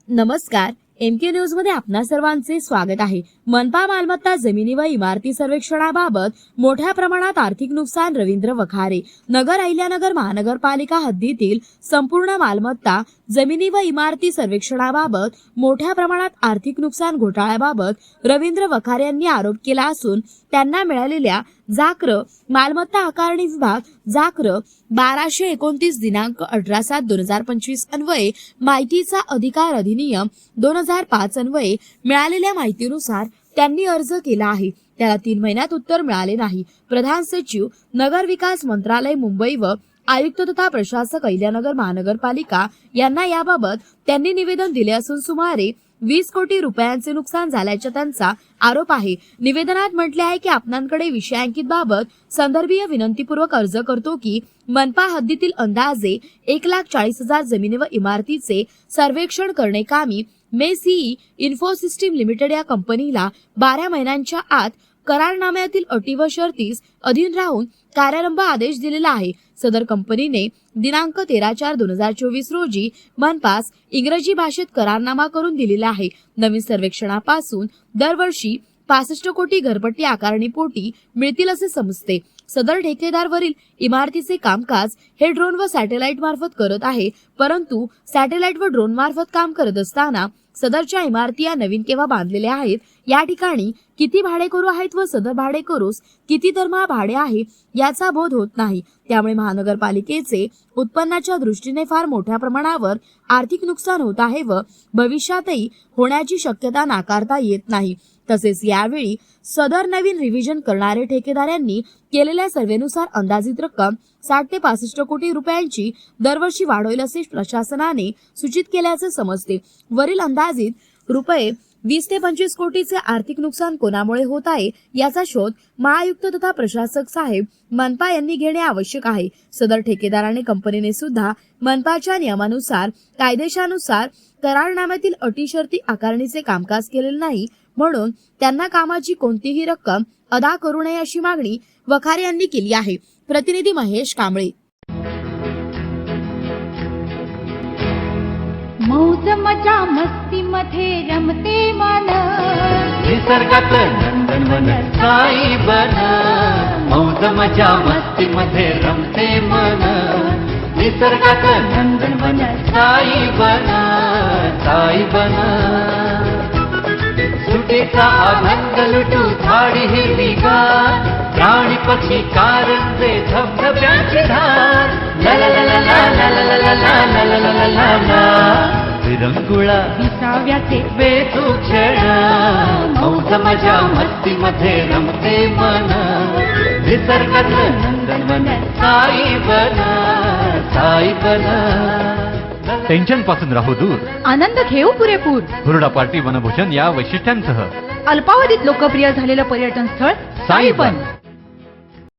नमस्कार, MK news मध्ये आपणा सर्वांचे स्वागत आहे। मनपा मालमत्ता जमिनी व इमारती सर्वेक्षणाबाबत मोठ्या प्रमाणात आर्थिक नुकसान। रवींद्र वखारे। नगर अहिल्यानगर महानगरपालिका हद्दीतील संपूर्ण मालमत्ता जमिनी व इमारती सर्वेक्षणाबाबत मोठ्या प्रमाणात आर्थिक नुकसान घोटाळ्याबाबत रवींद्र वखारे यांनी आरोप केला असून त्यांना मिळालेल्या जाक्र मालमत्ता आकारणी विभाग जाक्र 1229 दिनांक 18/7/2025 अन्वये माहितीचा अधिकार अधिनियम 2005 अन्वये मिळालेल्या माहितीनुसार त्यांनी अर्ज केला आहे। त्याला 3 महिन्यात उत्तर मिळाले नाही। प्रधान सचिव नगर विकास मंत्रालय मुंबई व आयुक्त तथा प्रशासक अहिल्यानगर महानगरपालिका यांना याबाबत त्यांनी निवेदन दिले असून सुमारे 20 कोटी रुपयांचे नुकसान झाल्याचा त्यांचा आरोप आहे। निवेदनात म्हटले आहे की आपणांकडे विषयांकित बाबत संदर्भीय विनंतीपूर्वक अर्ज करतो की मनपा हद्दीतील अंदाजे 1,40,000 जमिनी व इमारतीचे सर्वेक्षण करणे कामी मेसी इन्फोसिस्टीम लिमिटेड या कंपनीला 12 महिन्यांच्या आत करारनाम्यातील अटी व शर्तीस अधीन राहून कार्यारंभ आदेश दिलेला आहे। सदर कंपनीने दिनांक 13/4/2024 रोजी मनपास इंग्रजी भाषेत करारनामा करून दिलेला आहे। नवीन सर्वेक्षणापासून दरवर्षी 65 कोटी घरपट्टी आकारणीपोटी मिळतील असे समजते। सदर ठेकेदारवरील इमारतीचे कामकाज हे ड्रोन व सॅटेलाइट मार्फत करत आहे, परंतु सॅटेलाइट व ड्रोन मार्फत काम करत असताना सदरच्या इमारती या नवीन केव्हा बांधलेल्या आहेत, या ठिकाणी किती भाडेकरू आहेत व सदर भाडेकरूस किती दरमहा भाडे आहे याचा बोध होत नाही। त्यामुळे महानगरपालिकेचे उत्पन्नाच्या दृष्टीने फार मोठ्या प्रमाणावर आर्थिक नुकसान होत आहे व भविष्यातही होण्याची शक्यता नाकारता येत नाही। तसेच यावेळी सदर नवीन रिव्हिजन करणारे ठेकेदारांनी केलेल्या सर्वेनुसार अंदाजित रक्कम 60 ते 65 कोटी रुपयांची दरवर्षी वाढवेल असे प्रशासनाने सूचित केल्याचे समजते। वरील अंदाजित रुपये 20 ते 25 कोटीचे आर्थिक नुकसान कोणामुळे होत आहे याचा शोध महाआयुक्त तथा प्रशासक साहेब मनपा यांनी घेणे आवश्यक आहे। सदर ठेकेदाराने कंपनीने सुद्धा मनपाच्या नियमानुसार कायदेशानुसार करारनाम्यातील अटी शर्ती आकारणीचे कामकाज केलेले नाही, म्हणून त्यांना कामाची कोणतीही रक्कम अदा करू नये अशी मागणी वखारे यांनी केली आहे। प्रतिनिधी महेश कांबळे। मौज मजा मस्ती मध्ये रमते मन, निसर्गात नंदनवन साई बन। मौज मजा मस्ती मध्ये रमते मन, निसर्गात नंदनवन साई बन, साई बन। सुटीचा आनंद लुटू झाडी हिरवीगार, प्राणी पक्षी कारंजे धबधब्याची धार। ला ला ला ला ला ला ला ला ला ला ला ला ला विरंगुळा विसाव्याचे बेतू क्षण। मौज मजा मस्ती मध्ये रमते मन, निसर्गात नंदनवन साई बन, साई बन। टेन्शन पासून राहू दूर, आनंद घेऊ पुरेपूर। हुरडा पार्टी वनभोजन या वैशिष्ट्यांसह अल्पावधीत लोकप्रिय झालेलं पर्यटन स्थळ साईबन।